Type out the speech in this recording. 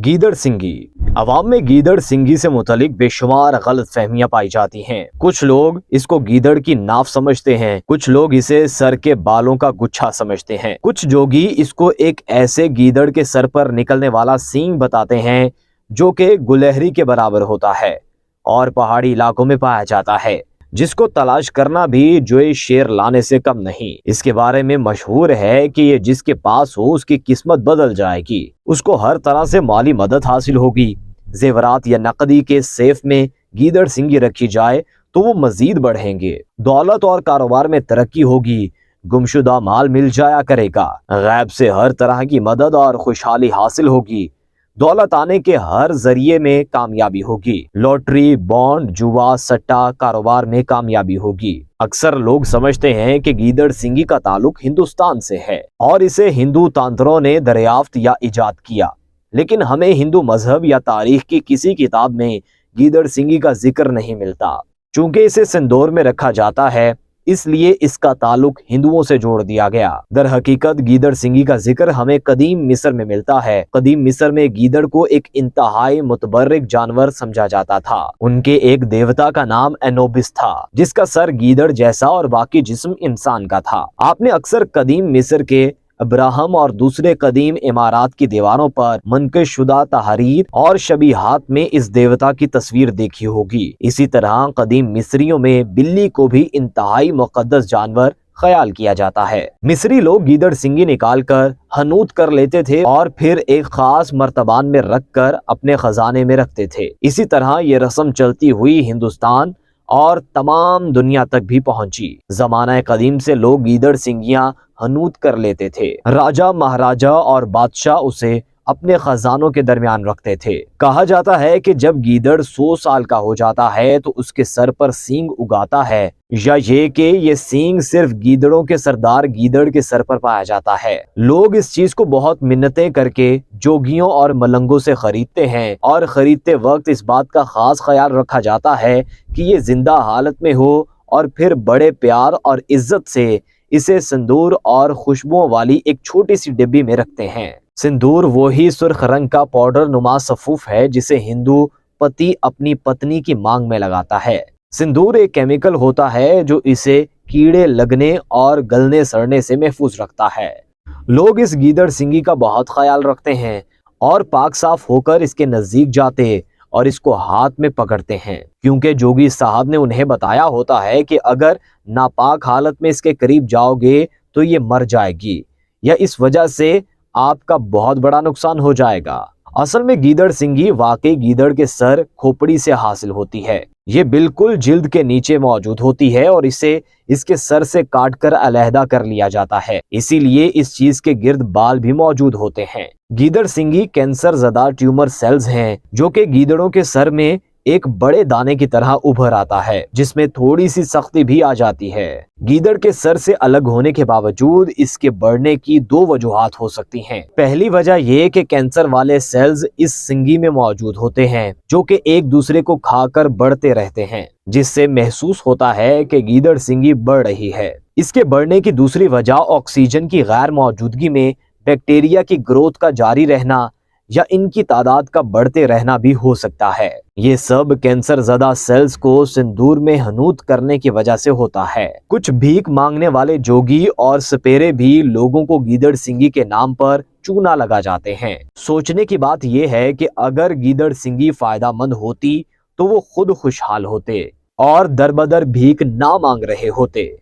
گیدڑ سنگی۔ عوام میں گیدڑ سنگی سے متعلق بے شمار غلط فہمیاں پائی جاتی ہیں۔ کچھ لوگ اس کو گیدڑ کی ناف سمجھتے ہیں، کچھ لوگ اسے سر کے بالوں کا گچھا سمجھتے ہیں، کچھ جوگی اس کو ایک ایسے گیدڑ کے سر پر نکلنے والا سینگ بتاتے ہیں جو کہ گلہری کے برابر ہوتا ہے اور پہاڑی علاقوں میں پایا جاتا ہے، جس کو تلاش کرنا بھی جوئے شیر لانے سے کم نہیں۔ اس کے بارے میں مشہور ہے کہ یہ جس کے پاس ہو اس کی قسمت بدل جائے گی، اس کو ہر طرح سے مالی مدد حاصل ہوگی۔ زیورات یا نقدی کے سیف میں گیدڑ سنگی رکھی جائے تو وہ مزید بڑھیں گے، دولت اور کاروبار میں ترقی ہوگی، گمشدہ مال مل جایا کرے گا، غیب سے ہر طرح کی مدد اور خوشحالی حاصل ہوگی، دولت آنے کے ہر ذریعے میں کامیابی ہوگی، لاٹری، بانڈ، جوا، سٹا کاروبار میں کامیابی ہوگی۔ اکثر لوگ سمجھتے ہیں کہ گیدڑ سنگی کا تعلق ہندوستان سے ہے اور اسے ہندو تانتروں نے دریافت یا ایجاد کیا، لیکن ہمیں ہندو مذہب یا تاریخ کی کسی کتاب میں گیدڑ سنگی کا ذکر نہیں ملتا۔ چونکہ اسے سندور میں رکھا جاتا ہے، اس لیے اس کا تعلق ہندوؤں سے جوڑ دیا گیا۔ در حقیقت گیدڑ سنگی کا ذکر ہمیں قدیم مصر میں ملتا ہے۔ قدیم مصر میں گیدڑ کو ایک انتہائی متبرک جانور سمجھا جاتا تھا۔ ان کے ایک دیوتا کا نام اینوبس تھا، جس کا سر گیدڑ جیسا اور باقی جسم انسان کا تھا۔ آپ نے اکثر قدیم مصر کے ابراہم اور دوسرے قدیم عمارات کی دیواروں پر منقش شدہ تحریر اور شبیہات میں اس دیوتا کی تصویر دیکھی ہوگی۔ اسی طرح قدیم مصریوں میں بلی کو بھی انتہائی مقدس جانور خیال کیا جاتا ہے۔ مصری لوگ گیدڑ سنگی نکال کر حنوط کر لیتے تھے اور پھر ایک خاص مرتبان میں رکھ کر اپنے خزانے میں رکھتے تھے۔ اسی طرح یہ رسم چلتی ہوئی ہندوستان اور تمام دنیا تک بھی پہنچی۔ زمانہ قدیم سے لوگ گیدڑ سنگیاں حنوط کر لیتے تھے۔ راجہ، مہاراجہ اور بادشاہ اسے اپنے خزانوں کے درمیان رکھتے تھے۔ کہا جاتا ہے کہ جب گیدڑ 100 سال کا ہو جاتا ہے تو اس کے سر پر سینگ اگاتا ہے، یا یہ کہ یہ سینگ صرف گیدڑوں کے سردار گیدڑ کے سر پر پایا جاتا ہے۔ لوگ اس چیز کو بہت منتیں کر کے جوگیوں اور ملنگوں سے خریدتے ہیں، اور خریدتے وقت اس بات کا خاص خیال رکھا جاتا ہے کہ یہ زندہ حالت میں ہو، اور پھر بڑے پیار اور عزت سے اسے سندور اور خوشبوؤں والی ایک چھوٹی سی ڈبی میں رکھتے ہیں۔ سندور وہی سرخ رنگ کا پاؤڈر نما صفوف ہے جسے ہندو پتی اپنی پتنی کی مانگ میں لگاتا ہے۔ سندور ایک کیمیکل ہوتا ہے جو اسے کیڑے لگنے اور گلنے سڑنے سے محفوظ رکھتا ہے۔ لوگ اس گیدڑ سنگی کا بہت خیال رکھتے ہیں اور پاک صاف ہو کر اس کے نزدیک جاتے اور اس کو ہاتھ میں پکڑتے ہیں، کیونکہ جوگی صاحب نے انہیں بتایا ہوتا ہے کہ اگر ناپاک حالت میں اس کے قریب جاؤ گے تو یہ مر جائے گی، یا اس وجہ سے آپ کا بہت بڑا نقصان ہو جائے گا۔ اصل میں گیدڑ سنگی واقعی گیدڑ کے سر کھوپڑی سے حاصل ہوتی ہے۔ یہ بالکل جلد کے نیچے موجود ہوتی ہے اور اسے اس کے سر سے کاٹ کر علیحدہ کر لیا جاتا ہے، اسی لیے اس چیز کے گرد بال بھی موجود ہوتے ہیں۔ گیدڑ سنگی کینسر زدہ ٹیومر سیلز ہیں جو کہ گیدڑوں کے سر میں ایک بڑے دانے کی طرح ابھر آتا ہے، جس میں تھوڑی سی سختی بھی آ جاتی ہے۔ گیدڑ کے سر سے الگ ہونے کے باوجود اس کے بڑھنے کی 2 وجوہات ہو سکتی ہیں۔ پہلی وجہ یہ کہ کینسر والے سیلز اس سنگی میں موجود ہوتے ہیں جو کہ ایک دوسرے کو کھا کر بڑھتے رہتے ہیں، جس سے محسوس ہوتا ہے کہ گیدڑ سنگی بڑھ رہی ہے۔ اس کے بڑھنے کی دوسری وجہ آکسیجن کی غیر موجودگی میں بیکٹیریا کی گروتھ کا جاری رہنا یا ان کی تعداد کا بڑھتے رہنا بھی ہو سکتا ہے۔ یہ سب کینسر زدہ سیلز کو سندور میں حنوط کرنے کی وجہ سے ہوتا ہے۔ کچھ بھیک مانگنے والے جوگی اور سپیرے بھی لوگوں کو گیدڑ سنگی کے نام پر چونا لگا جاتے ہیں۔ سوچنے کی بات یہ ہے کہ اگر گیدڑ سنگی فائدہ مند ہوتی تو وہ خود خوشحال ہوتے اور در بدر بھیک نہ مانگ رہے ہوتے۔